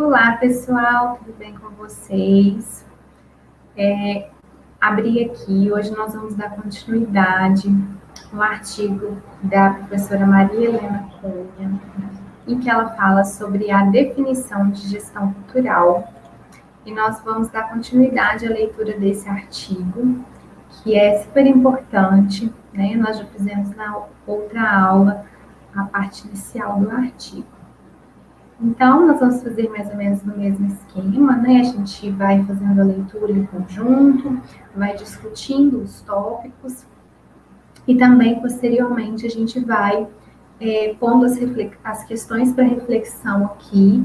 Olá, pessoal, tudo bem com vocês? Abri aqui, hoje nós vamos dar continuidade no artigo da professora Maria Helena Cunha, em que ela fala sobre a definição de gestão cultural. E nós vamos dar continuidade à leitura desse artigo, que é super importante, né? Nós já fizemos na outra aula a parte inicial do artigo. Então, nós vamos fazer mais ou menos no mesmo esquema, né? A gente vai fazendo a leitura em conjunto, vai discutindo os tópicos e também, posteriormente, a gente vai pondo as questões para reflexão aqui,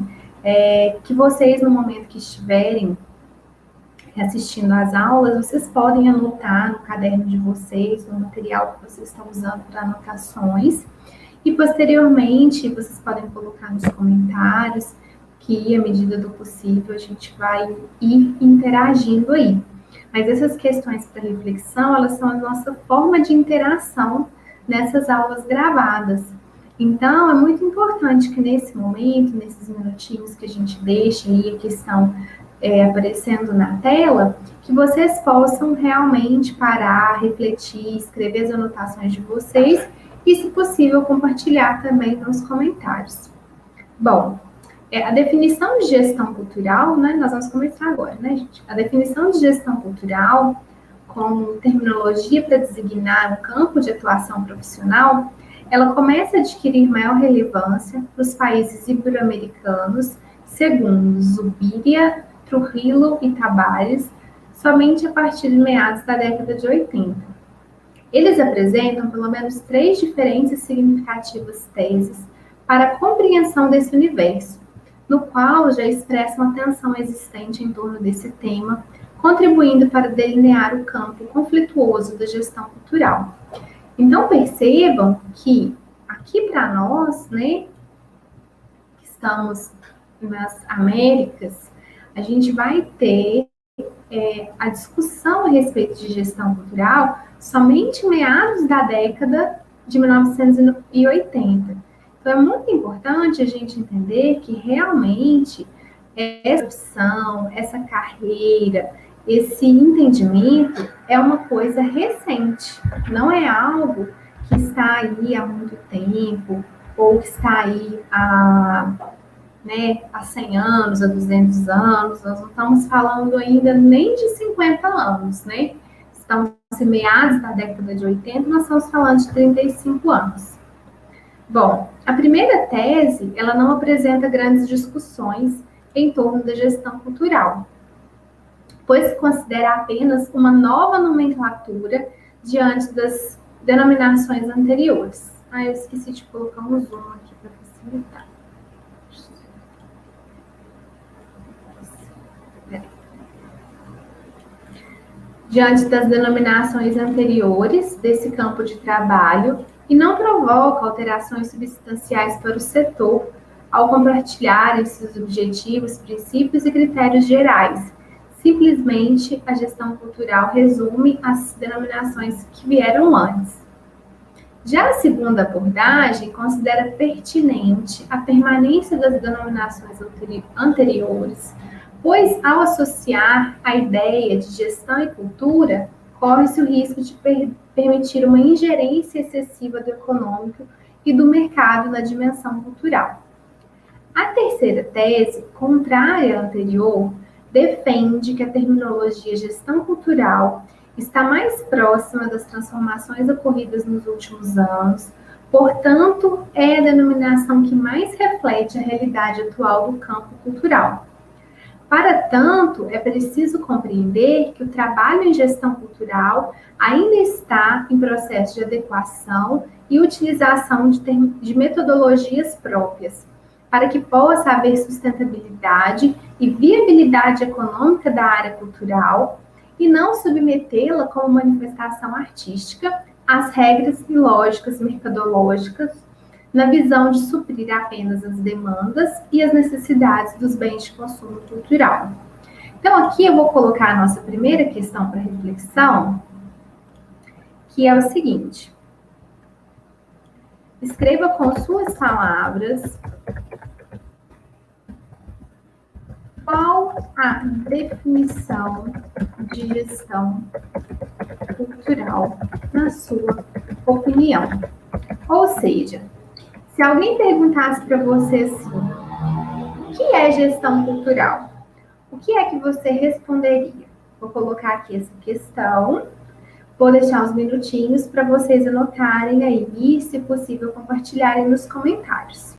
que vocês, no momento que estiverem assistindo às aulas, vocês podem anotar no caderno de vocês, no material que vocês estão usando para anotações. E, posteriormente, vocês podem colocar nos comentários, que, à medida do possível, a gente vai ir interagindo aí. Mas essas questões para reflexão, elas são a nossa forma de interação nessas aulas gravadas. Então, é muito importante que nesse momento, nesses minutinhos que a gente deixa aí a questão aparecendo na tela, que vocês possam realmente parar, refletir, escrever as anotações de vocês e, se possível, compartilhar também nos comentários. Bom, a definição de gestão cultural, né, nós vamos começar agora, né, gente? A definição de gestão cultural, como terminologia para designar um campo de atuação profissional, ela começa a adquirir maior relevância nos países ibero-americanos, segundo Zubiria, Trujillo e Tabares, somente a partir de meados da década de 80. Eles apresentam pelo menos 3 diferentes e significativas teses para a compreensão desse universo, no qual já expressam a tensão existente em torno desse tema, contribuindo para delinear o campo conflituoso da gestão cultural. Então, percebam que aqui para nós, né, que estamos nas Américas, a gente vai ter a discussão a respeito de gestão cultural somente em meados da década de 1980. Então, é muito importante a gente entender que realmente essa opção, essa carreira, esse entendimento é uma coisa recente, não é algo que está aí há muito tempo ou que está aí há 100 anos, a 200 anos, nós não estamos falando ainda nem de 50 anos, né? Estamos em meados da década de 80, nós estamos falando de 35 anos. Bom, a primeira tese, ela não apresenta grandes discussões em torno da gestão cultural, pois se considera apenas uma nova nomenclatura diante das denominações anteriores. Eu esqueci de colocar um zoom aqui para facilitar. Diante das denominações anteriores desse campo de trabalho e não provoca alterações substanciais para o setor ao compartilharem seus objetivos, princípios e critérios gerais. Simplesmente, a gestão cultural resume as denominações que vieram antes. Já a segunda abordagem considera pertinente a permanência das denominações anteriores, pois, ao associar a ideia de gestão e cultura, corre-se o risco de permitir uma ingerência excessiva do econômico e do mercado na dimensão cultural. A terceira tese, contrária à anterior, defende que a terminologia gestão cultural está mais próxima das transformações ocorridas nos últimos anos, portanto, é a denominação que mais reflete a realidade atual do campo cultural. Para tanto, é preciso compreender que o trabalho em gestão cultural ainda está em processo de adequação e utilização de metodologias próprias, para que possa haver sustentabilidade e viabilidade econômica da área cultural e não submetê-la como manifestação artística às regras e lógicas mercadológicas na visão de suprir apenas as demandas e as necessidades dos bens de consumo cultural. Então, aqui eu vou colocar a nossa primeira questão para reflexão, que é o seguinte. Escreva com suas palavras qual a definição de gestão cultural, na sua opinião? Ou seja, se alguém perguntasse para você assim, o que é gestão cultural? O que é que você responderia? Vou colocar aqui essa questão, vou deixar uns minutinhos para vocês anotarem aí e, se possível, compartilharem nos comentários.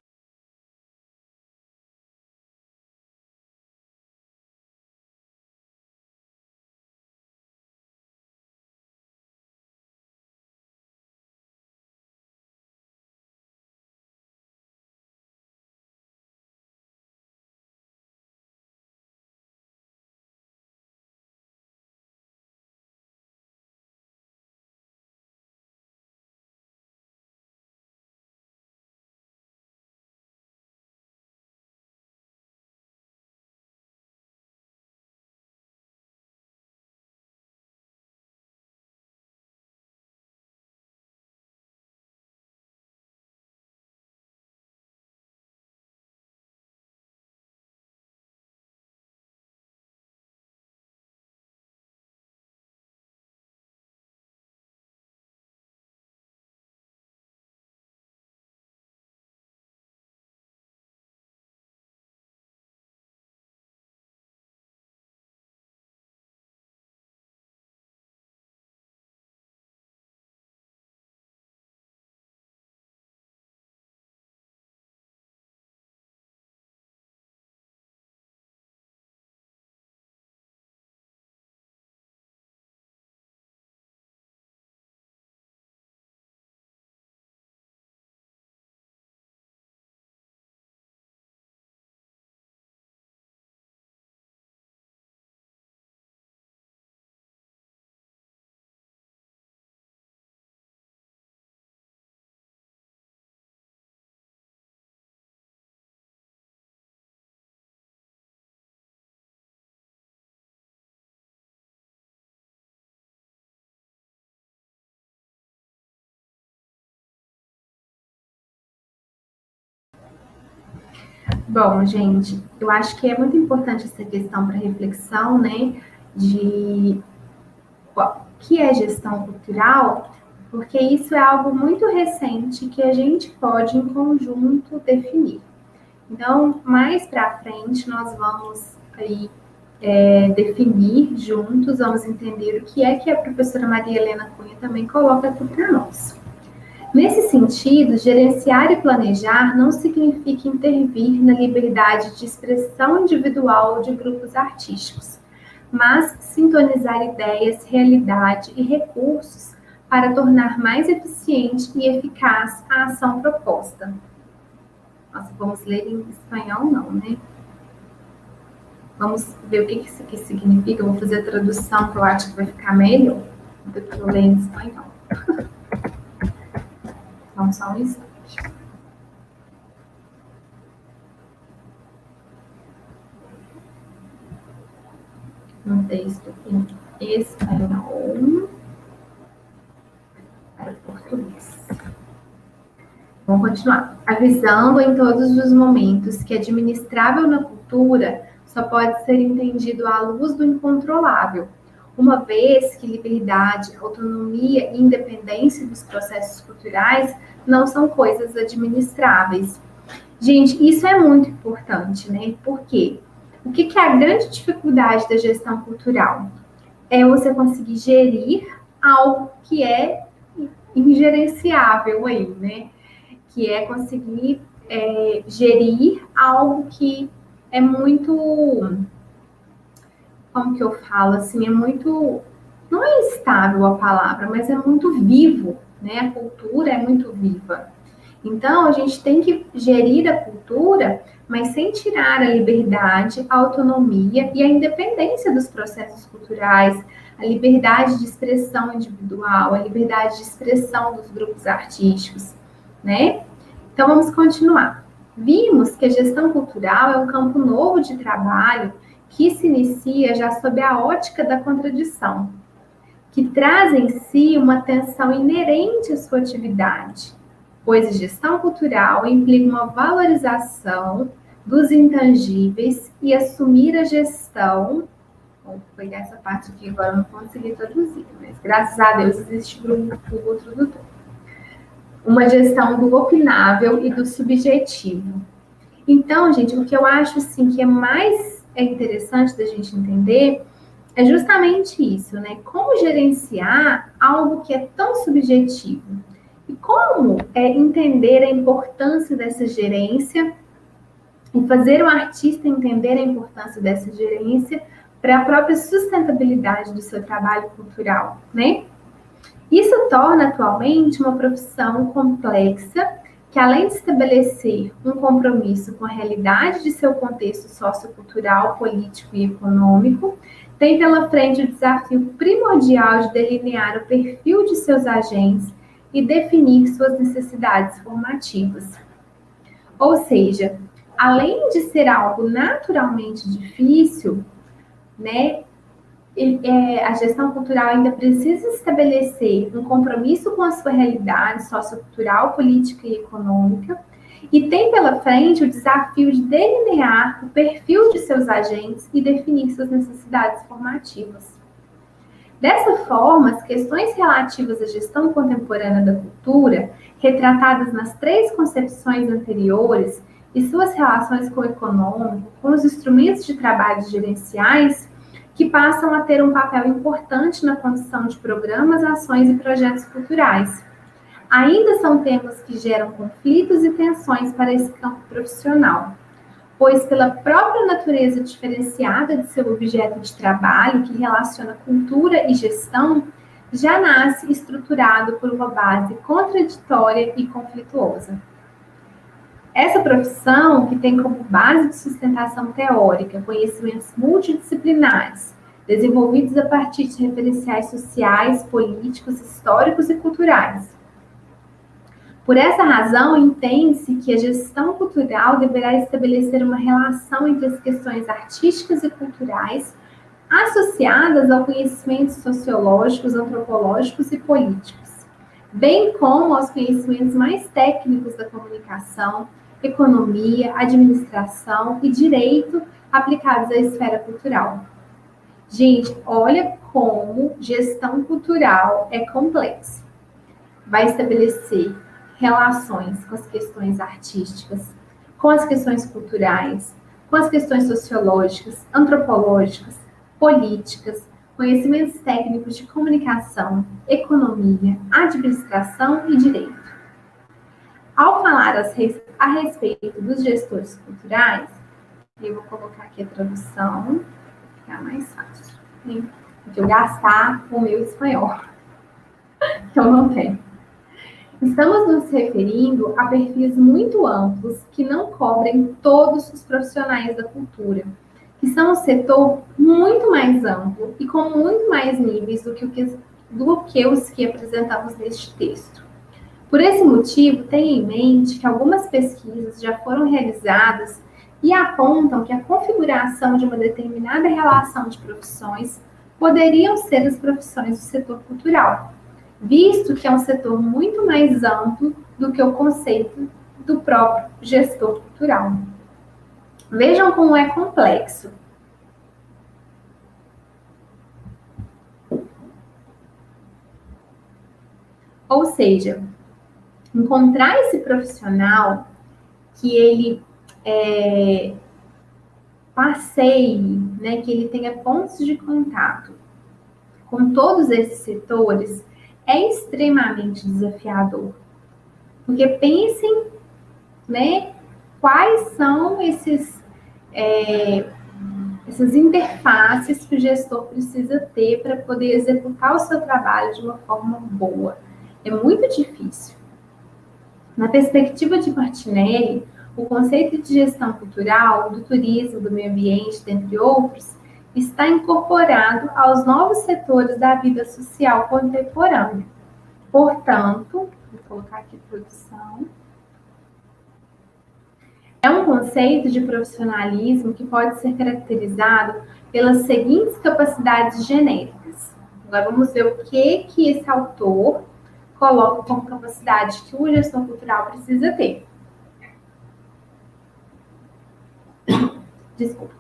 Bom, gente, eu acho que é muito importante essa questão para reflexão, né, de o que é gestão cultural, porque isso é algo muito recente que a gente pode, em conjunto, definir. Então, mais para frente, nós vamos aí definir juntos, vamos entender o que a professora Maria Helena Cunha também coloca aqui para nós. Nesse sentido, gerenciar e planejar não significa intervir na liberdade de expressão individual de grupos artísticos, mas sintonizar ideias, realidade e recursos para tornar mais eficiente e eficaz a ação proposta. Nossa, vamos ler em espanhol não, né? Vamos ver o que isso aqui significa. Eu vou fazer a tradução, que eu acho que vai ficar melhor do que eu ler em espanhol. Então, só um instante. Um texto em espanhol para português. Vamos continuar. Avisando em todos os momentos que administrável na cultura só pode ser entendido à luz do incontrolável, uma vez que liberdade, autonomia e independência dos processos culturais não são coisas administráveis. Gente, isso é muito importante, né? Por quê? O que é a grande dificuldade da gestão cultural? É você conseguir gerir algo que é ingerenciável aí, né? Que é conseguir gerir algo que é muito, como que eu falo, assim, é muito, não é estável a palavra, mas é muito vivo, né? A cultura é muito viva. Então, a gente tem que gerir a cultura, mas sem tirar a liberdade, a autonomia e a independência dos processos culturais, a liberdade de expressão individual, a liberdade de expressão dos grupos artísticos, né? Então, vamos continuar. Vimos que a gestão cultural é um campo novo de trabalho que se inicia já sob a ótica da contradição, que traz em si uma tensão inerente à sua atividade, pois a gestão cultural implica uma valorização dos intangíveis e assumir a gestão. Vou pegar essa parte aqui agora, eu não consegui traduzir, mas graças a Deus existe o Google Tradutor. Uma gestão do opinável e do subjetivo. Então, gente, o que eu acho assim que é mais interessante da gente entender é justamente isso, né? Como gerenciar algo que é tão subjetivo e como entender a importância dessa gerência e fazer o artista entender a importância dessa gerência para a própria sustentabilidade do seu trabalho cultural, né? Isso torna atualmente uma profissão complexa que, além de estabelecer um compromisso com a realidade de seu contexto sociocultural, político e econômico, tem pela frente o desafio primordial de delinear o perfil de seus agentes e definir suas necessidades formativas. Ou seja, além de ser algo naturalmente difícil, né, a gestão cultural ainda precisa estabelecer um compromisso com a sua realidade sociocultural, política e econômica, e tem pela frente o desafio de delinear o perfil de seus agentes e definir suas necessidades formativas. Dessa forma, as questões relativas à gestão contemporânea da cultura, retratadas nas três concepções anteriores, e suas relações com o econômico, com os instrumentos de trabalho gerenciais, que passam a ter um papel importante na condução de programas, ações e projetos culturais. Ainda são temas que geram conflitos e tensões para esse campo profissional, pois pela própria natureza diferenciada de seu objeto de trabalho, que relaciona cultura e gestão, já nasce estruturado por uma base contraditória e conflituosa. Essa profissão, que tem como base de sustentação teórica conhecimentos multidisciplinares, desenvolvidos a partir de referenciais sociais, políticos, históricos e culturais. Por essa razão, entende-se que a gestão cultural deverá estabelecer uma relação entre as questões artísticas e culturais associadas ao conhecimentos sociológicos, antropológicos e políticos, bem como aos conhecimentos mais técnicos da comunicação, economia, administração e direito aplicados à esfera cultural. Gente, olha como gestão cultural é complexa. Vai estabelecer relações com as questões artísticas, com as questões culturais, com as questões sociológicas, antropológicas, políticas, conhecimentos técnicos de comunicação, economia, administração e direito. Ao falar a respeito dos gestores culturais, eu vou colocar aqui a tradução, para ficar mais fácil, hein? Porque eu gastar o meu espanhol, que eu não tenho. Estamos nos referindo a perfis muito amplos que não cobrem todos os profissionais da cultura, que são um setor muito mais amplo e com muito mais níveis do que os que apresentamos neste texto. Por esse motivo, tenha em mente que algumas pesquisas já foram realizadas e apontam que a configuração de uma determinada relação de profissões poderiam ser as profissões do setor cultural, visto que é um setor muito mais amplo do que o conceito do próprio gestor cultural. Vejam como é complexo. Ou seja, encontrar esse profissional que ele passeie, né, que ele tenha pontos de contato com todos esses setores é extremamente desafiador. Porque pensem, né, quais são essas interfaces que o gestor precisa ter para poder executar o seu trabalho de uma forma boa. É muito difícil. Na perspectiva de Martinelli, o conceito de gestão cultural, do turismo, do meio ambiente, dentre outros, está incorporado aos novos setores da vida social contemporânea. Portanto, vou colocar aqui produção. É um conceito de profissionalismo que pode ser caracterizado pelas seguintes capacidades genéricas. Agora vamos ver o que esse autor coloca como capacidade que o gestor cultural precisa ter. Desculpa.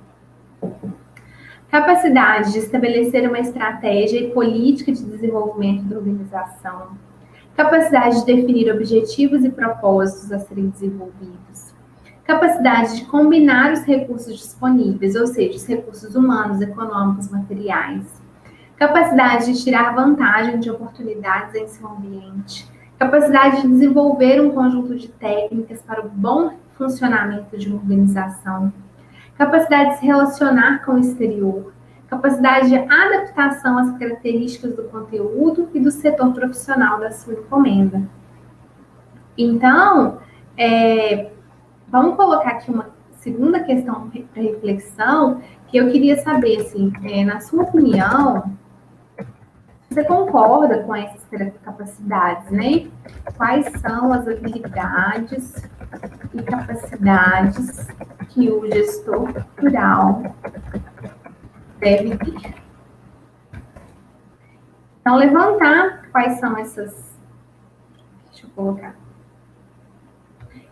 Capacidade de estabelecer uma estratégia e política de desenvolvimento da organização. Capacidade de definir objetivos e propósitos a serem desenvolvidos. Capacidade de combinar os recursos disponíveis, ou seja, os recursos humanos, econômicos, materiais. Capacidade de tirar vantagem de oportunidades em seu ambiente. Capacidade de desenvolver um conjunto de técnicas para o bom funcionamento de uma organização. Capacidade de se relacionar com o exterior. Capacidade de adaptação às características do conteúdo e do setor profissional da sua encomenda. Então, vamos colocar aqui uma segunda questão para reflexão, que eu queria saber, assim, na sua opinião, você concorda com essas capacidades, né? Quais são as habilidades e capacidades que o gestor cultural deve ter? Então, levantar quais são essas, deixa eu colocar,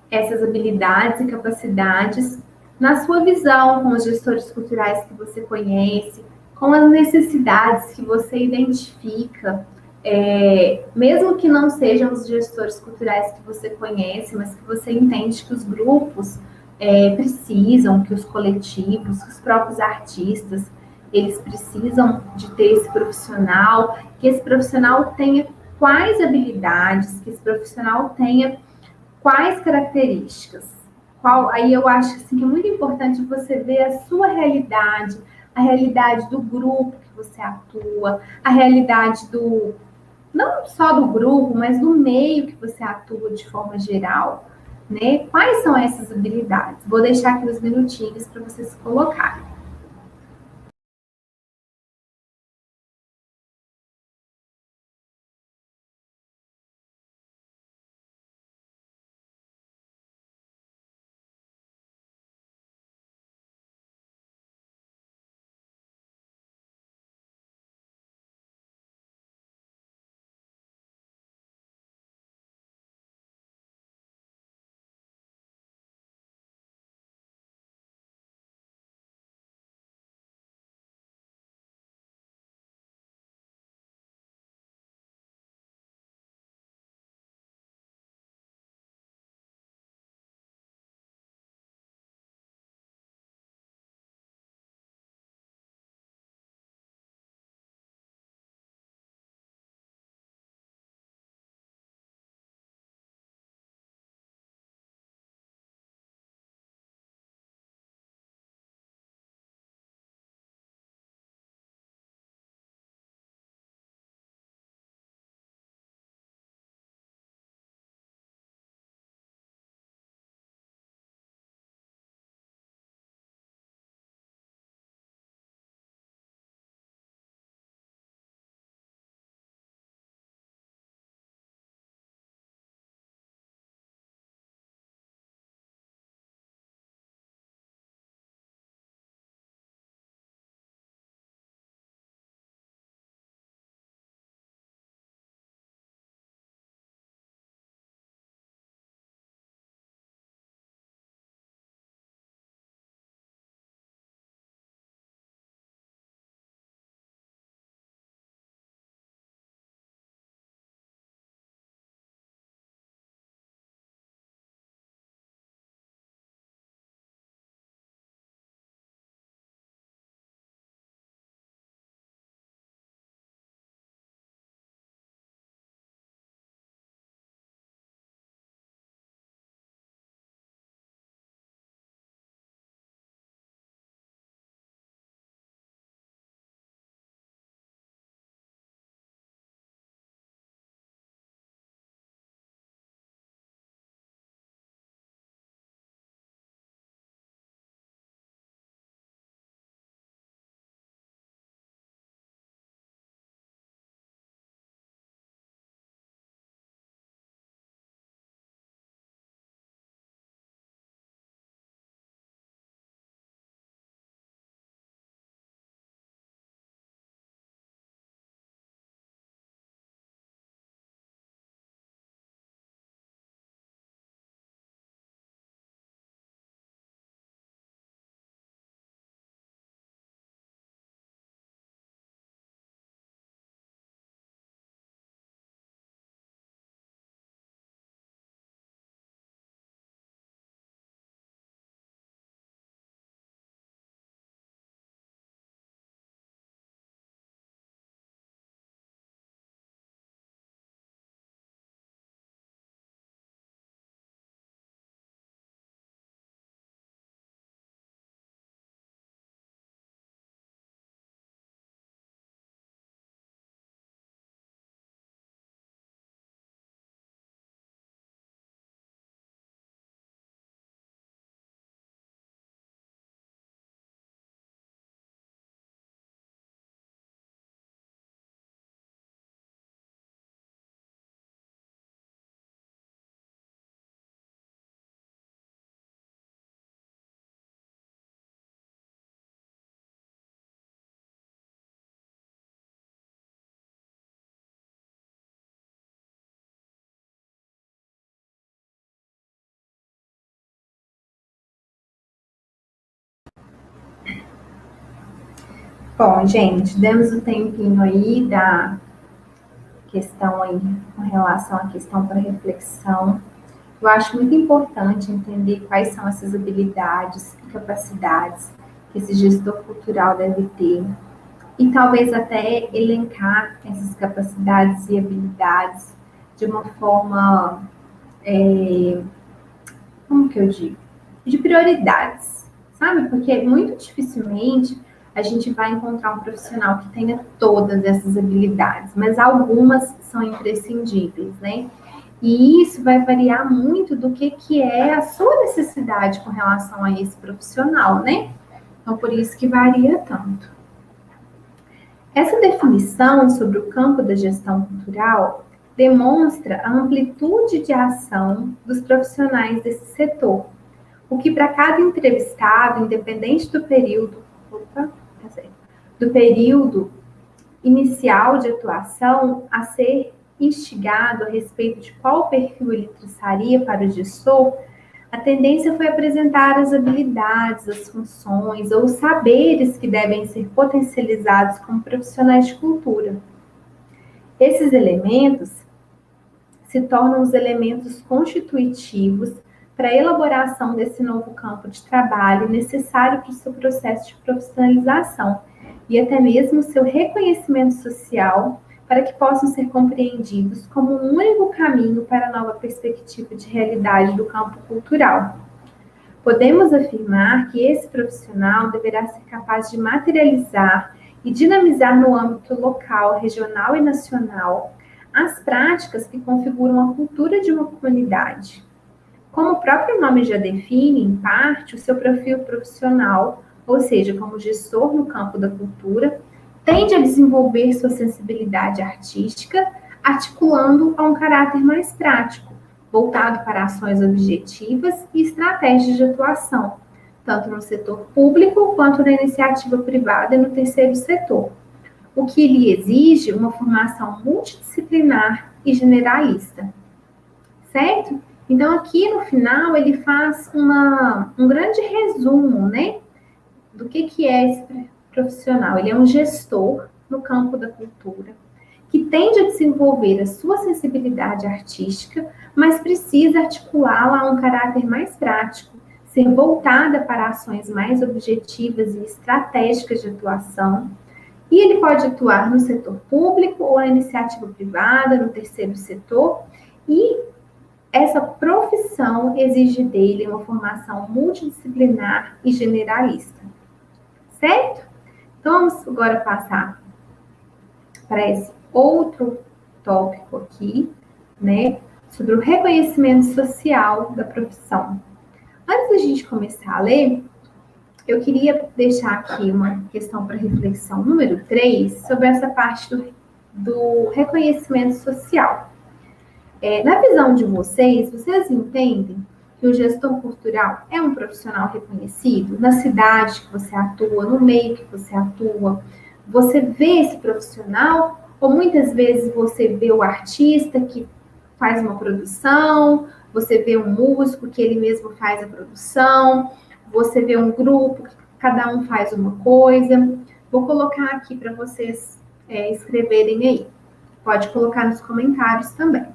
essas habilidades e capacidades na sua visão com os gestores culturais que você conhece, com as necessidades que você identifica, mesmo que não sejam os gestores culturais que você conhece, mas que você entende que os grupos precisam, que os coletivos, que os próprios artistas, eles precisam de ter esse profissional, que esse profissional tenha quais habilidades, que esse profissional tenha quais características? Aí eu acho assim, que é muito importante você ver a sua realidade, a realidade do grupo que você atua, a realidade do, não só do grupo, mas do meio que você atua de forma geral, né? Quais são essas habilidades? Vou deixar aqui uns minutinhos para vocês colocarem. Bom, gente, demos um tempinho aí da questão aí com relação à questão para reflexão. Eu acho muito importante entender quais são essas habilidades e capacidades que esse gestor cultural deve ter e talvez até elencar essas capacidades e habilidades de uma forma, como que eu digo? De prioridades, sabe? Porque muito dificilmente a gente vai encontrar um profissional que tenha todas essas habilidades, mas algumas são imprescindíveis, né? E isso vai variar muito do que é a sua necessidade com relação a esse profissional, né? Então, por isso que varia tanto. Essa definição sobre o campo da gestão cultural demonstra a amplitude de ação dos profissionais desse setor, o que para cada entrevistado, independente do período, do período inicial de atuação a ser instigado a respeito de qual perfil ele traçaria para o gestor, a tendência foi apresentar as habilidades, as funções ou os saberes que devem ser potencializados como profissionais de cultura. Esses elementos se tornam os elementos constitutivos para a elaboração desse novo campo de trabalho necessário para o seu processo de profissionalização e até mesmo seu reconhecimento social para que possam ser compreendidos como um único caminho para a nova perspectiva de realidade do campo cultural. Podemos afirmar que esse profissional deverá ser capaz de materializar e dinamizar no âmbito local, regional e nacional as práticas que configuram a cultura de uma comunidade. Como o próprio nome já define, em parte, o seu perfil profissional, ou seja, como gestor no campo da cultura, tende a desenvolver sua sensibilidade artística, articulando a um caráter mais prático, voltado para ações objetivas e estratégias de atuação, tanto no setor público quanto na iniciativa privada e no terceiro setor, o que lhe exige uma formação multidisciplinar e generalista, certo? Então, aqui no final, ele faz um grande resumo, né, do que é esse profissional. Ele é um gestor no campo da cultura, que tende a desenvolver a sua sensibilidade artística, mas precisa articulá-la a um caráter mais prático, ser voltada para ações mais objetivas e estratégicas de atuação. E ele pode atuar no setor público ou na iniciativa privada, no terceiro setor, e essa profissão exige dele uma formação multidisciplinar e generalista, certo? Então, vamos agora passar para esse outro tópico aqui, né, sobre o reconhecimento social da profissão. Antes da gente começar a ler, eu queria deixar aqui uma questão para reflexão número 3 sobre essa parte do reconhecimento social. Na visão de vocês, vocês entendem que o gestor cultural é um profissional reconhecido na cidade que você atua, no meio que você atua? Você vê esse profissional ou muitas vezes você vê o artista que faz uma produção, você vê um músico que ele mesmo faz a produção, você vê um grupo que cada um faz uma coisa. Vou colocar aqui para vocês escreverem aí. Pode colocar nos comentários também.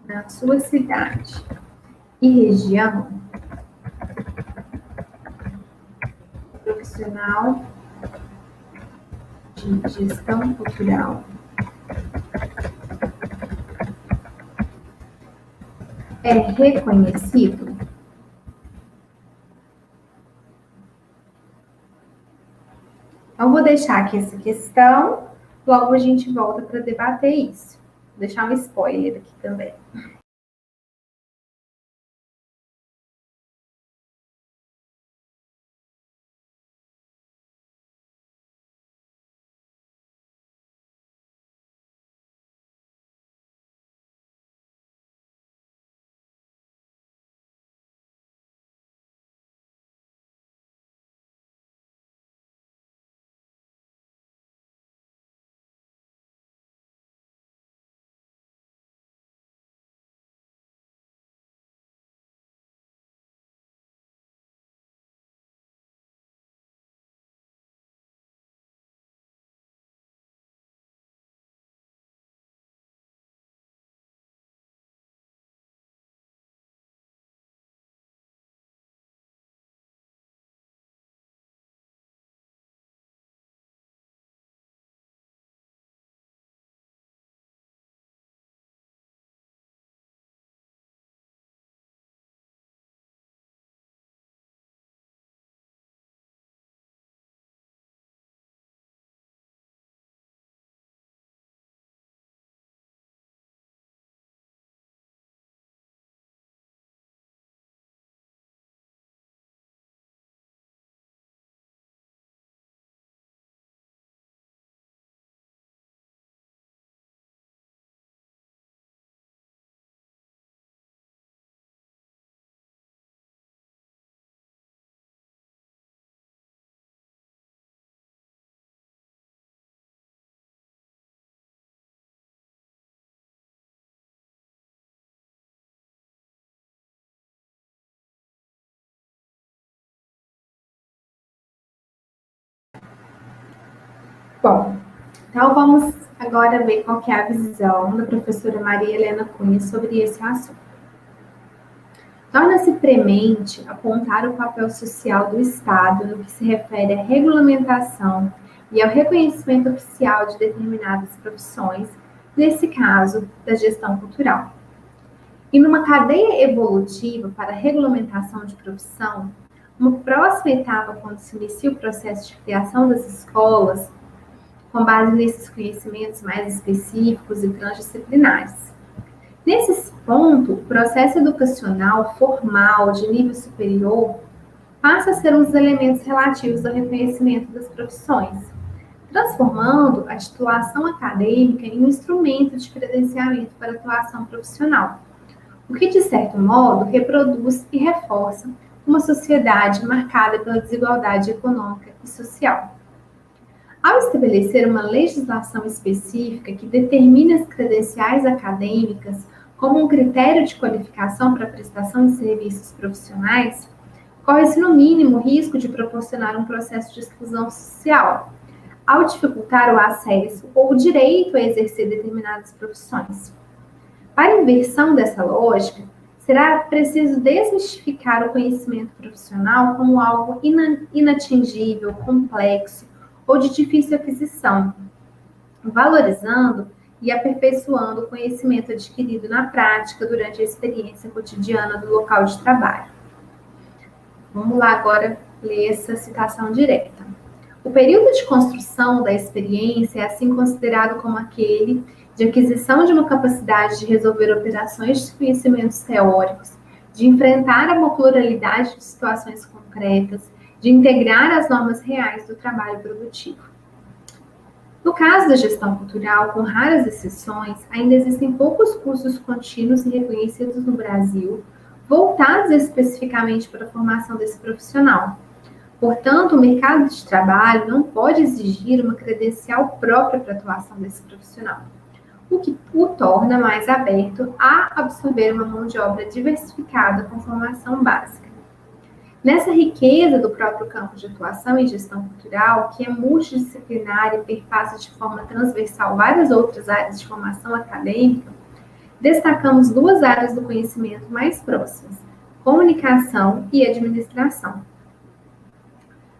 Na sua cidade e região, profissional de gestão cultural é reconhecido? Então, vou deixar aqui essa questão, logo a gente volta para debater isso. Vou deixar um spoiler aqui também. Bom, então vamos agora ver qual que é a visão da professora Maria Helena Cunha sobre esse assunto. Torna-se premente apontar o papel social do Estado no que se refere à regulamentação e ao reconhecimento oficial de determinadas profissões, nesse caso, da gestão cultural. E numa cadeia evolutiva para a regulamentação de profissão, uma próxima etapa quando se inicia o processo de criação das escolas, com base nesses conhecimentos mais específicos e transdisciplinares. Nesse ponto, o processo educacional formal de nível superior passa a ser um dos elementos relativos ao reconhecimento das profissões, transformando a titulação acadêmica em um instrumento de credenciamento para a atuação profissional, o que, de certo modo, reproduz e reforça uma sociedade marcada pela desigualdade econômica e social. Ao estabelecer uma legislação específica que determine as credenciais acadêmicas como um critério de qualificação para a prestação de serviços profissionais, corre-se no mínimo o risco de proporcionar um processo de exclusão social, ao dificultar o acesso ou o direito a exercer determinadas profissões. Para a inversão dessa lógica, será preciso desmistificar o conhecimento profissional como algo inatingível, complexo ou de difícil aquisição, valorizando e aperfeiçoando o conhecimento adquirido na prática durante a experiência cotidiana do local de trabalho. Vamos lá agora ler essa citação direta. O período de construção da experiência é assim considerado como aquele de aquisição de uma capacidade de resolver operações de conhecimentos teóricos, de enfrentar uma pluralidade de situações concretas, de integrar as normas reais do trabalho produtivo. No caso da gestão cultural, com raras exceções, ainda existem poucos cursos contínuos e reconhecidos no Brasil, voltados especificamente para a formação desse profissional. Portanto, o mercado de trabalho não pode exigir uma credencial própria para a atuação desse profissional, o que o torna mais aberto a absorver uma mão de obra diversificada com formação básica. Nessa riqueza do próprio campo de atuação em gestão cultural, que é multidisciplinar e perpassa de forma transversal várias outras áreas de formação acadêmica, destacamos duas áreas do conhecimento mais próximas: comunicação e administração.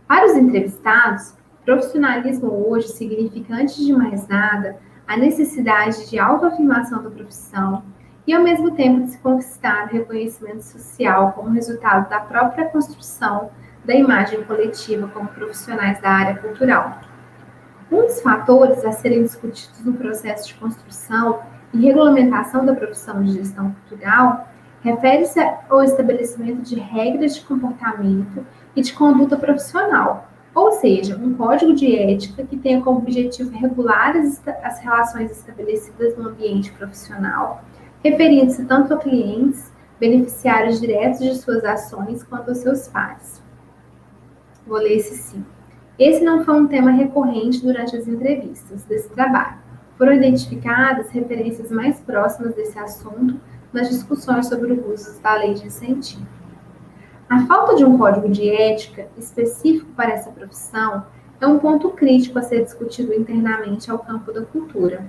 Para os entrevistados, profissionalismo hoje significa, antes de mais nada, a necessidade de autoafirmação da profissão e, ao mesmo tempo, de se conquistar o reconhecimento social como resultado da própria construção da imagem coletiva como profissionais da área cultural. Um dos fatores a serem discutidos no processo de construção e regulamentação da profissão de gestão cultural refere-se ao estabelecimento de regras de comportamento e de conduta profissional, ou seja, um código de ética que tenha como objetivo regular as relações estabelecidas no ambiente profissional, referindo-se tanto a clientes, beneficiários diretos de suas ações, quanto aos seus pares. Vou ler esse sim. Esse não foi um tema recorrente durante as entrevistas desse trabalho. Foram identificadas referências mais próximas desse assunto nas discussões sobre o uso da lei de incentivo. A falta de um código de ética específico para essa profissão é um ponto crítico a ser discutido internamente ao campo da cultura.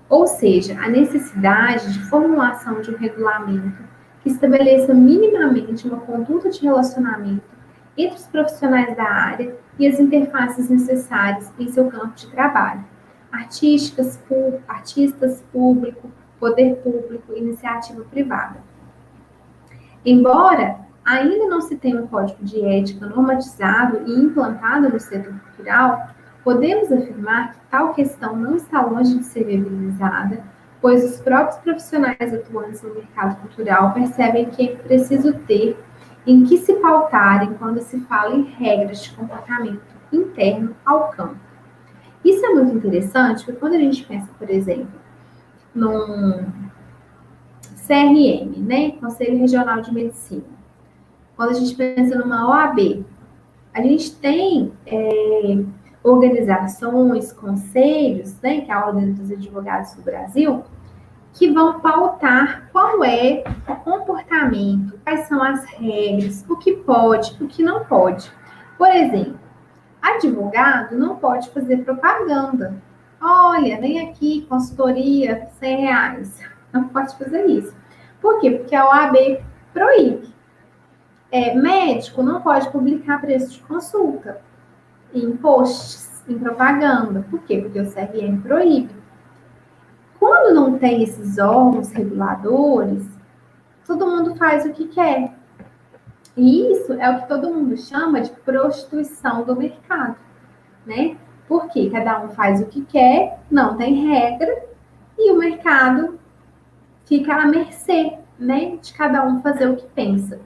Ou seja, a necessidade de formulação de um regulamento que estabeleça minimamente uma conduta de relacionamento entre os profissionais da área e as interfaces necessárias em seu campo de trabalho: artistas, público, poder público, iniciativa privada. Embora ainda não se tenha um código de ética normatizado e implantado no setor cultural, podemos afirmar que tal questão não está longe de ser viabilizada, pois os próprios profissionais atuantes no mercado cultural percebem que é preciso ter em que se pautarem quando se fala em regras de comportamento interno ao campo. Isso é muito interessante, porque quando a gente pensa, por exemplo, num CRM, né, Conselho Regional de Medicina, quando a gente pensa numa OAB, a gente tem organizações, conselhos, né, que é a Ordem dos Advogados do Brasil, que vão pautar qual é o comportamento, quais são as regras, o que pode, o que não pode. Por exemplo, Advogado não pode fazer propaganda. Olha, vem aqui, consultoria, R$ 100. Não pode fazer isso. Por quê? Porque a OAB proíbe. Médico não pode publicar preço de consulta em posts, em propaganda. Por quê? Porque o CRM proíbe. Quando não tem esses órgãos reguladores, todo mundo faz o que quer. E isso é o que todo mundo chama de prostituição do mercado, né? Porque cada um faz o que quer, não tem regra, e o mercado fica à mercê, né, de cada um fazer o que pensa.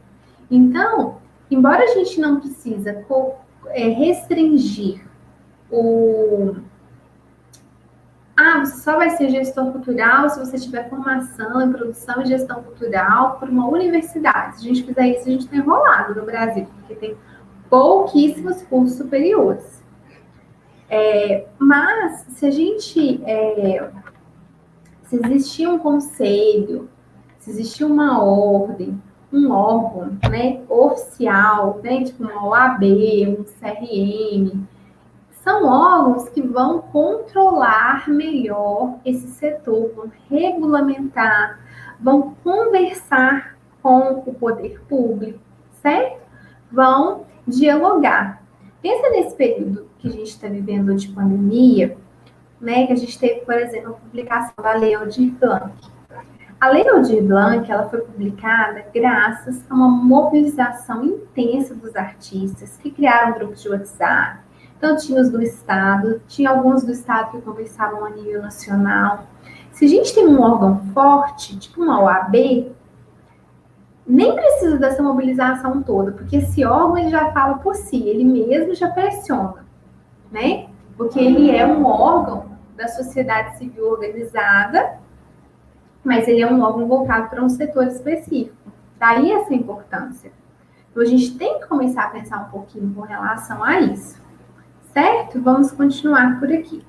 Então, embora a gente não precisa restringir o você só vai ser gestor cultural se você tiver formação em produção e gestão cultural por uma universidade. Se a gente fizer isso, a gente está enrolado no Brasil, porque tem pouquíssimos cursos superiores. Mas, se a gente... se existir um conselho, se existir uma ordem, um órgão, né, oficial, né, tipo uma OAB, um CRM, são órgãos que vão controlar melhor esse setor, vão regulamentar, vão conversar com o poder público, certo? Vão dialogar. Pensa nesse período que a gente está vivendo de pandemia, né? Que a gente teve, por exemplo, a publicação da Lei Aldir Blanc. A Lei Aldir Blanc, ela foi publicada graças a uma mobilização intensa dos artistas que criaram grupos de WhatsApp. Então, tinha os do Estado, tinha alguns do Estado que conversavam a nível nacional. Se a gente tem um órgão forte, tipo uma OAB, nem precisa dessa mobilização toda, porque esse órgão ele já fala por si, ele mesmo já pressiona, né? Porque ele é um órgão da sociedade civil organizada, mas ele é um órgão voltado para um setor específico. Daí essa importância. Então, a gente tem que começar a pensar um pouquinho com relação a isso. Certo? Vamos continuar por aqui.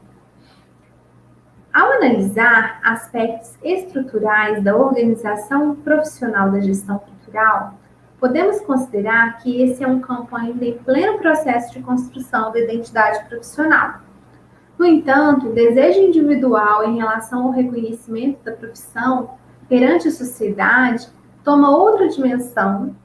Ao analisar aspectos estruturais da organização profissional da gestão cultural, podemos considerar que esse é um campo ainda em pleno processo de construção da identidade profissional. No entanto, o desejo individual em relação ao reconhecimento da profissão perante a sociedade toma outra dimensão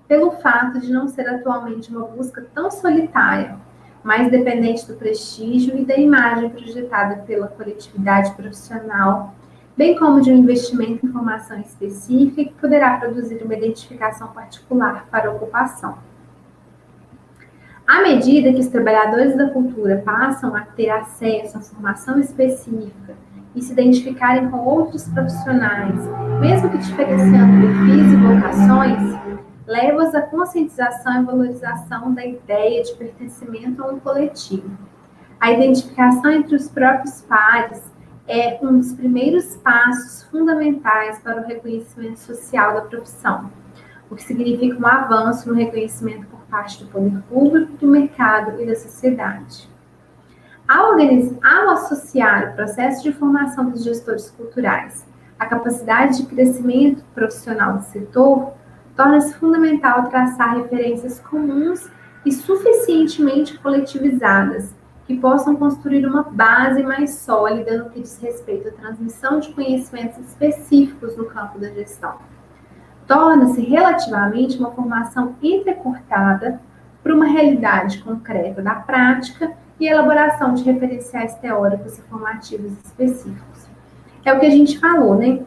pelo fato de não ser atualmente uma busca tão solitária, mais dependente do prestígio e da imagem projetada pela coletividade profissional, bem como de um investimento em formação específica que poderá produzir uma identificação particular para a ocupação. À medida que os trabalhadores da cultura passam a ter acesso à formação específica e se identificarem com outros profissionais, mesmo que diferenciando perfis e vocações, leva-os à conscientização e valorização da ideia de pertencimento a um coletivo. A identificação entre os próprios pares é um dos primeiros passos fundamentais para o reconhecimento social da profissão, o que significa um avanço no reconhecimento por parte do poder público, do mercado e da sociedade. Ao associar o processo de formação dos gestores culturais à capacidade de crescimento profissional do setor, torna-se fundamental traçar referências comuns e suficientemente coletivizadas, que possam construir uma base mais sólida no que diz respeito à transmissão de conhecimentos específicos no campo da gestão. Torna-se relativamente uma formação entrecortada por uma realidade concreta da prática e elaboração de referenciais teóricos e formativos específicos. É o que a gente falou, né?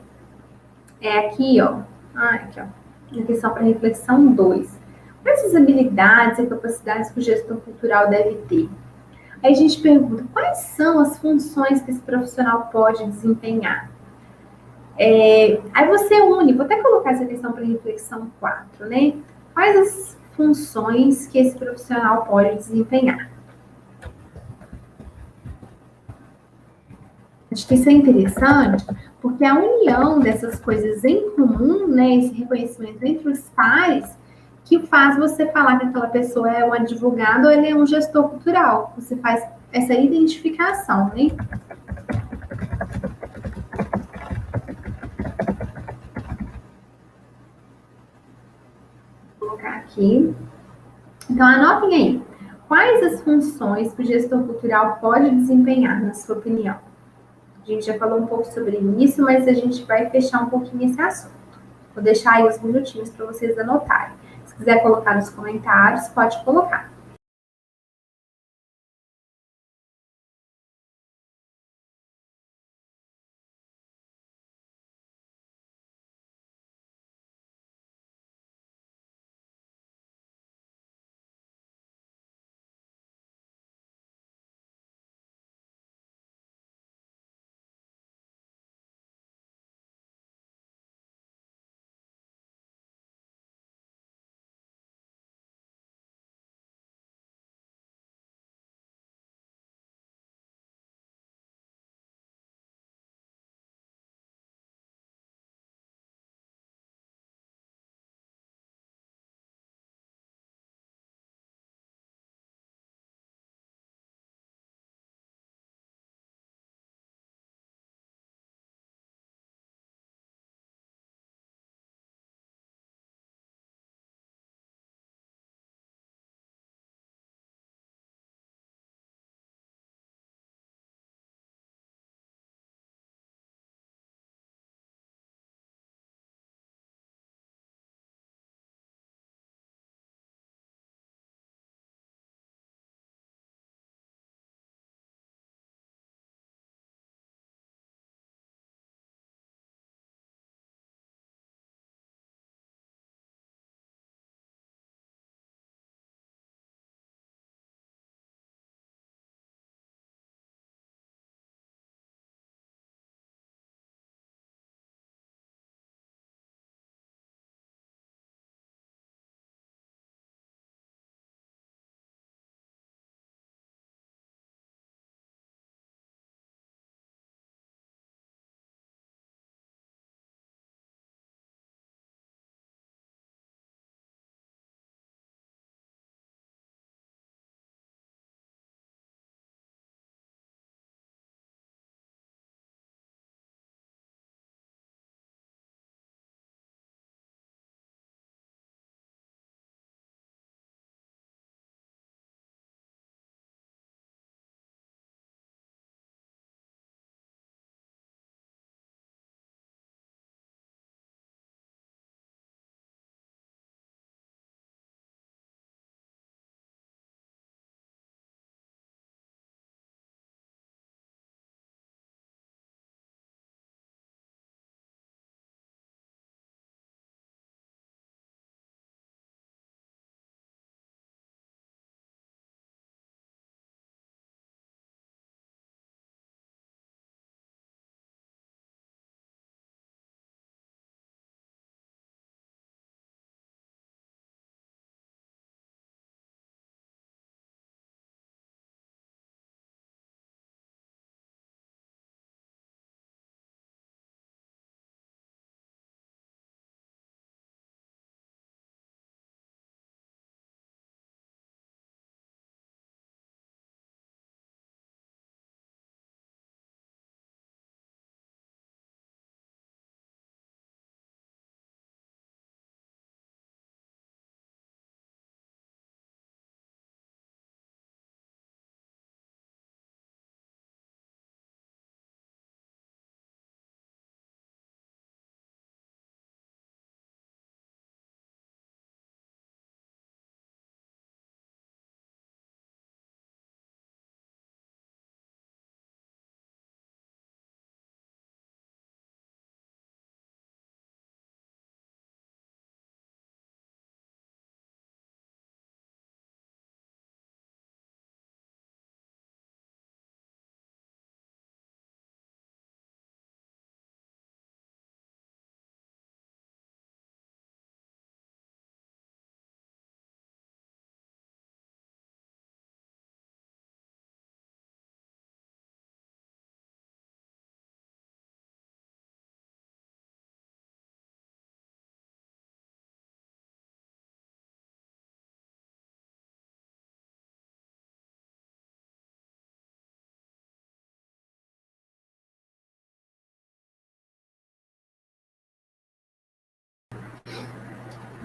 É aqui, ó. Aqui, ó. Na questão para reflexão 2. Quais habilidades e capacidades que o gestor cultural deve ter? Aí a gente pergunta, quais são as funções que esse profissional pode desempenhar? Aí você une, vou até colocar essa questão para reflexão 4, né? Quais as funções que esse profissional pode desempenhar? Acho que isso é interessante, porque a união dessas coisas em comum, né, esse reconhecimento entre os pares, que faz você falar que aquela pessoa é um advogado ou ele é um gestor cultural. Você faz essa identificação, né? Vou colocar aqui. Então, anotem aí. Quais as funções que o gestor cultural pode desempenhar, na sua opinião? A gente já falou um pouco sobre isso, mas a gente vai fechar um pouquinho esse assunto. Vou deixar aí uns minutinhos para vocês anotarem. Se quiser colocar nos comentários, pode colocar.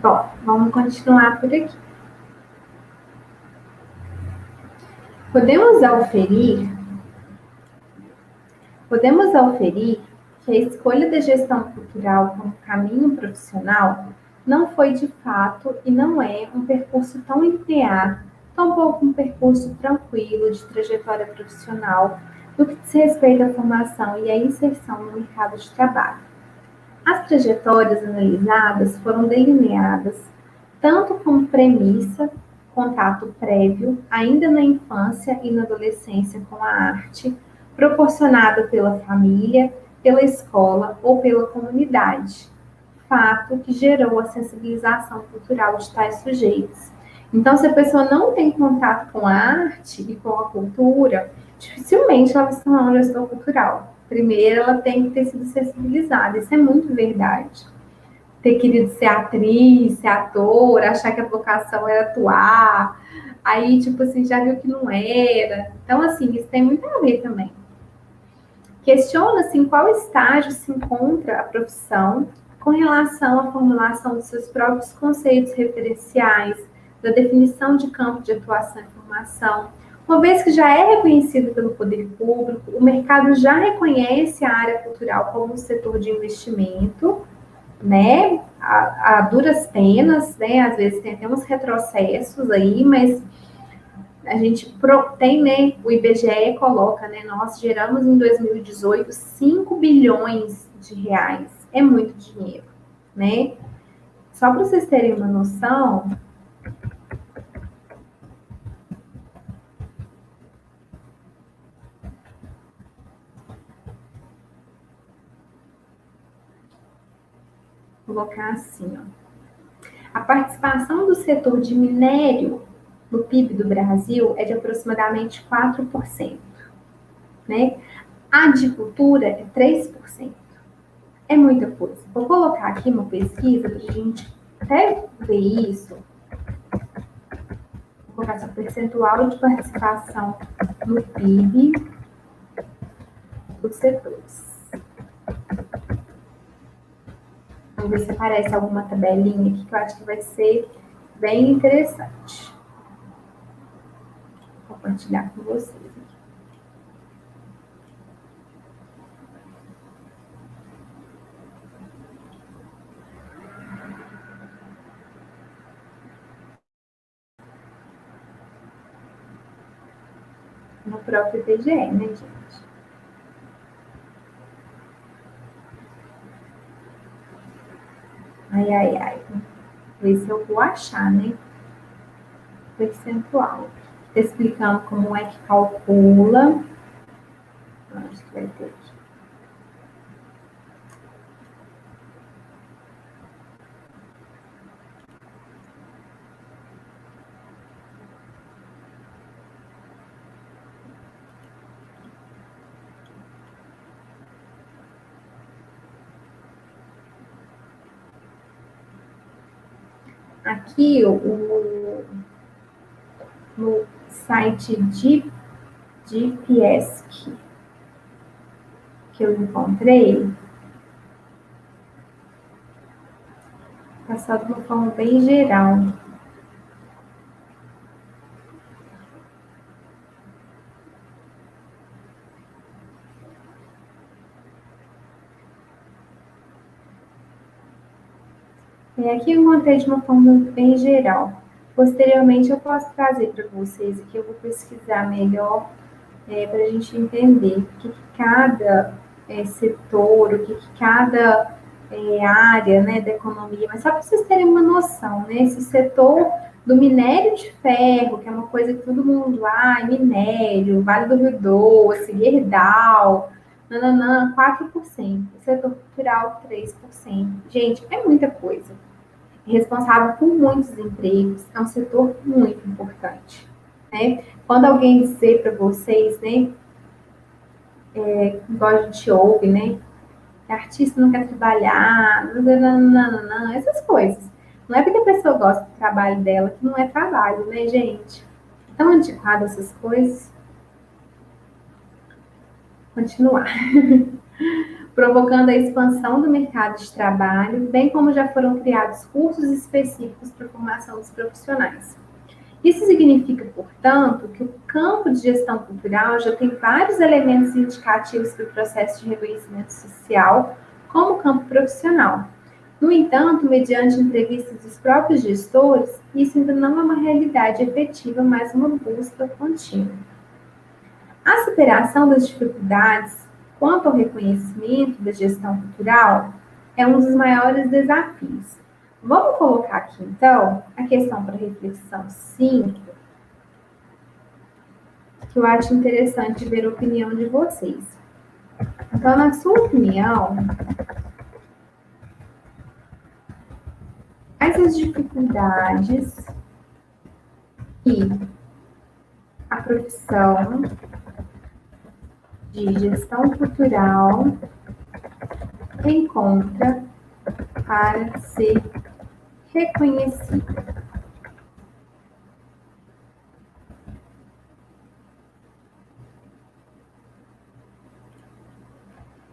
Bom, vamos continuar por aqui. Podemos auferir que a escolha da gestão cultural como caminho profissional não foi de fato e não é um percurso tão linear, tampouco um percurso tranquilo de trajetória profissional no que diz respeito à formação e à inserção no mercado de trabalho. As trajetórias analisadas foram delineadas tanto como premissa, contato prévio, ainda na infância e na adolescência com a arte, proporcionada pela família, pela escola ou pela comunidade, fato que gerou a sensibilização cultural de tais sujeitos. Então, se a pessoa não tem contato com a arte e com a cultura, dificilmente ela vai se tornar um gestor cultural. Primeiro, ela tem que ter sido sensibilizada, isso é muito verdade. Ter querido ser atriz, ser ator, achar que a vocação era atuar, aí, tipo assim, já viu que não era. Então, assim, isso tem muito a ver também. Questiona-se em qual estágio se encontra a profissão com relação à formulação dos seus próprios conceitos referenciais, da definição de campo de atuação e formação. Uma vez que já é reconhecido pelo poder público, o mercado já reconhece a área cultural como um setor de investimento, né? A duras penas, né? Às vezes tem até uns retrocessos aí, mas a gente tem, né? O IBGE coloca, né? Nós geramos em 2018 5 bilhões de reais. É muito dinheiro, né? Só para vocês terem uma noção, vou colocar assim, ó. A participação do setor de minério no PIB do Brasil é de aproximadamente 4%, né? A agricultura é 3%. É muita coisa. Vou colocar aqui uma pesquisa para a gente até ver isso. Vou colocar esse percentual de participação no PIB dos setores. Vamos ver se aparece alguma tabelinha aqui que eu acho que vai ser bem interessante. Vou compartilhar com vocês aqui. No próprio IBGE, né, gente? Ai, ai, ai. Ver se eu vou achar, né? Percentual. Explicando como é que calcula. Acho que vai ter aqui. Aqui, no site de Piesc que eu encontrei, passado de uma forma bem geral. Aqui eu encontrei de uma forma bem geral. Posteriormente, eu posso trazer para vocês aqui, eu vou pesquisar melhor para a gente entender o que cada setor, o que cada área, né, da economia, mas só para vocês terem uma noção, né, esse setor do minério de ferro, que é uma coisa que todo mundo, minério, Vale do Rio Doce, Gerdau, nananã, 4%, o setor cultural, 3%. Gente, é muita coisa. É responsável por muitos empregos, é um setor muito importante, né? Quando alguém dizer para vocês, né, igual a gente ouve, né, que artista não quer trabalhar, nananana, essas coisas. Não é porque a pessoa gosta do trabalho dela que não é trabalho, né, gente? Tão antiquado essas coisas. Continuar. Provocando a expansão do mercado de trabalho, bem como já foram criados cursos específicos para a formação dos profissionais. Isso significa, portanto, que o campo de gestão cultural já tem vários elementos indicativos para o processo de reconhecimento social como campo profissional. No entanto, mediante entrevistas dos próprios gestores, isso ainda não é uma realidade efetiva, mas uma busca contínua. A superação das dificuldades quanto ao reconhecimento da gestão cultural é um dos maiores desafios. Vamos colocar aqui, então, a questão para reflexão 5, que eu acho interessante ver a opinião de vocês. Então, na sua opinião, quais as dificuldades que a profissão de gestão cultural encontra para ser reconhecida?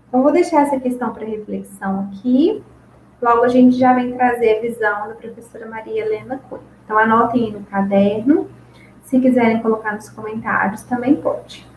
Então, vou deixar essa questão para reflexão aqui. Logo, a gente já vem trazer a visão da professora Maria Helena Cunha. Então, anotem aí no caderno. Se quiserem colocar nos comentários, também pode.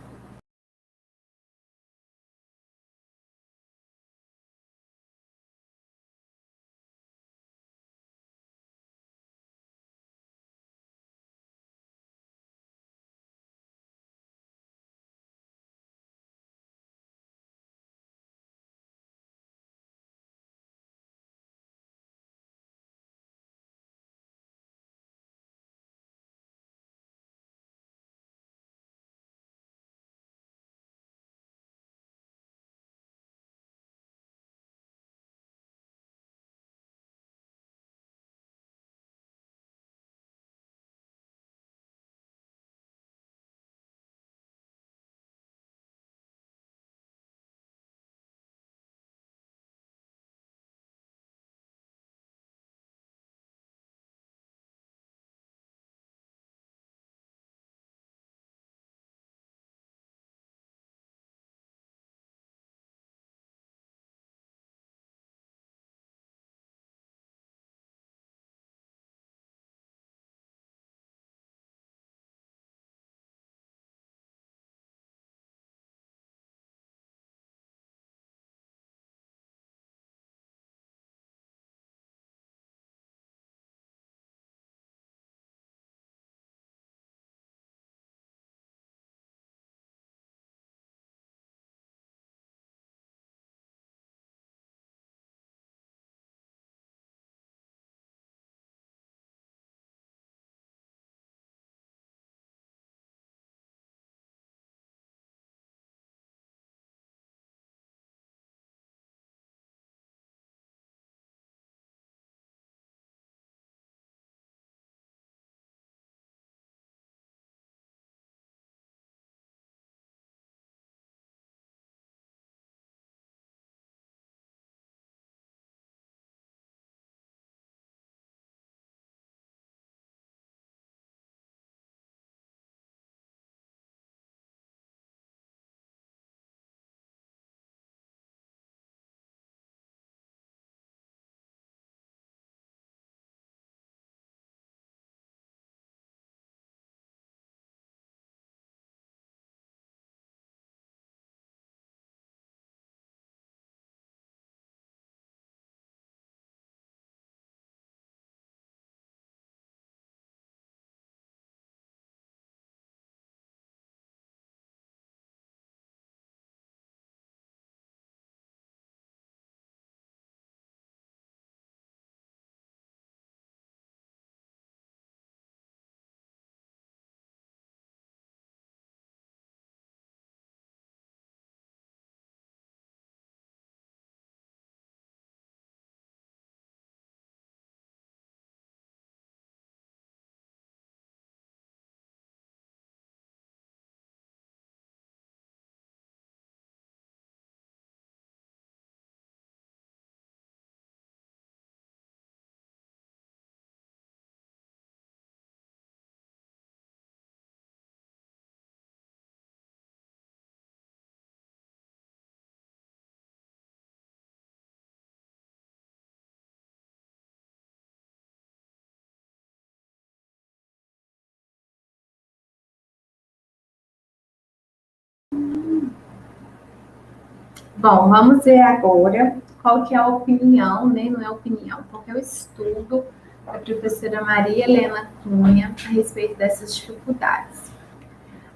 Bom, vamos ver agora qual que é a opinião, né? Não é opinião, qual que é o estudo da professora Maria Helena Cunha a respeito dessas dificuldades.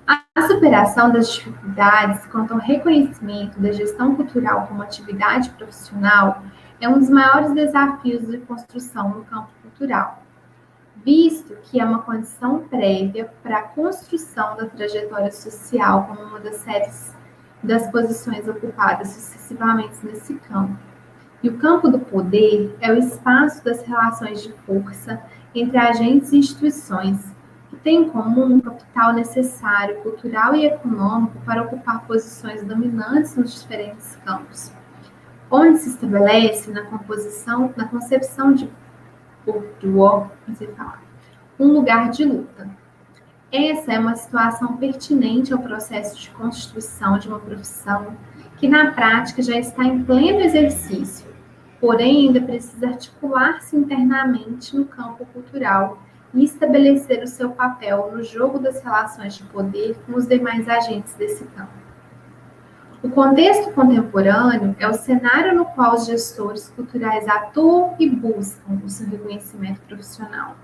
A superação das dificuldades quanto ao reconhecimento da gestão cultural como atividade profissional é um dos maiores desafios de construção no campo cultural, visto que é uma condição prévia para a construção da trajetória social como uma das séries das posições ocupadas sucessivamente nesse campo. E o campo do poder é o espaço das relações de força entre agentes e instituições, que têm em comum um capital necessário, cultural e econômico, para ocupar posições dominantes nos diferentes campos, onde se estabelece na concepção de Bourdieu, não sei falar, um lugar de luta. Essa é uma situação pertinente ao processo de constituição de uma profissão que, na prática, já está em pleno exercício, porém ainda precisa articular-se internamente no campo cultural e estabelecer o seu papel no jogo das relações de poder com os demais agentes desse campo. O contexto contemporâneo é o cenário no qual os gestores culturais atuam e buscam o seu reconhecimento profissional.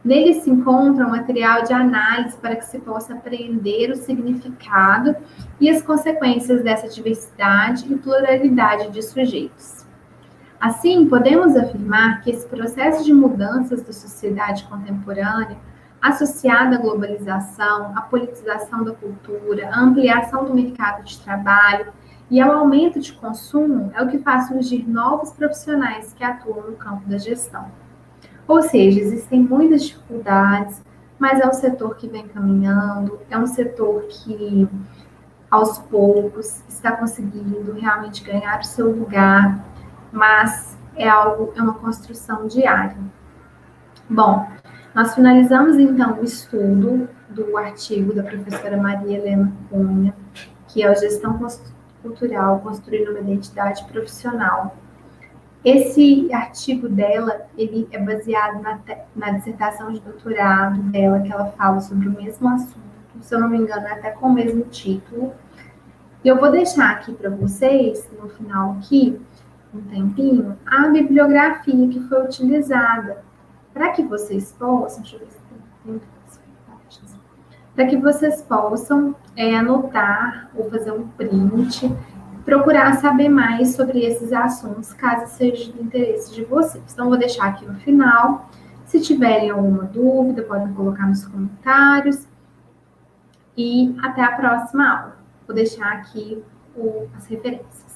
Nele se encontra um material de análise para que se possa apreender o significado e as consequências dessa diversidade e pluralidade de sujeitos. Assim, podemos afirmar que esse processo de mudanças da sociedade contemporânea, associado à globalização, à politização da cultura, à ampliação do mercado de trabalho e ao aumento de consumo, é o que faz surgir novos profissionais que atuam no campo da gestão. Ou seja, existem muitas dificuldades, mas é um setor que vem caminhando, é um setor que, aos poucos, está conseguindo realmente ganhar o seu lugar, mas é uma construção diária. Bom, nós finalizamos então o estudo do artigo da professora Maria Helena Cunha, que é a Gestão Cultural Construindo uma Identidade Profissional. Esse artigo dela, ele é baseado na dissertação de doutorado dela, que ela fala sobre o mesmo assunto, se eu não me engano, é até com o mesmo título. E eu vou deixar aqui para vocês, no final aqui, um tempinho, a bibliografia que foi utilizada, para que vocês possam, deixa eu ver se tem partes, para que vocês possam anotar ou fazer um print, procurar saber mais sobre esses assuntos, caso seja de interesse de vocês. Então, vou deixar aqui no final. Se tiverem alguma dúvida, podem colocar nos comentários. E até a próxima aula. Vou deixar aqui as referências.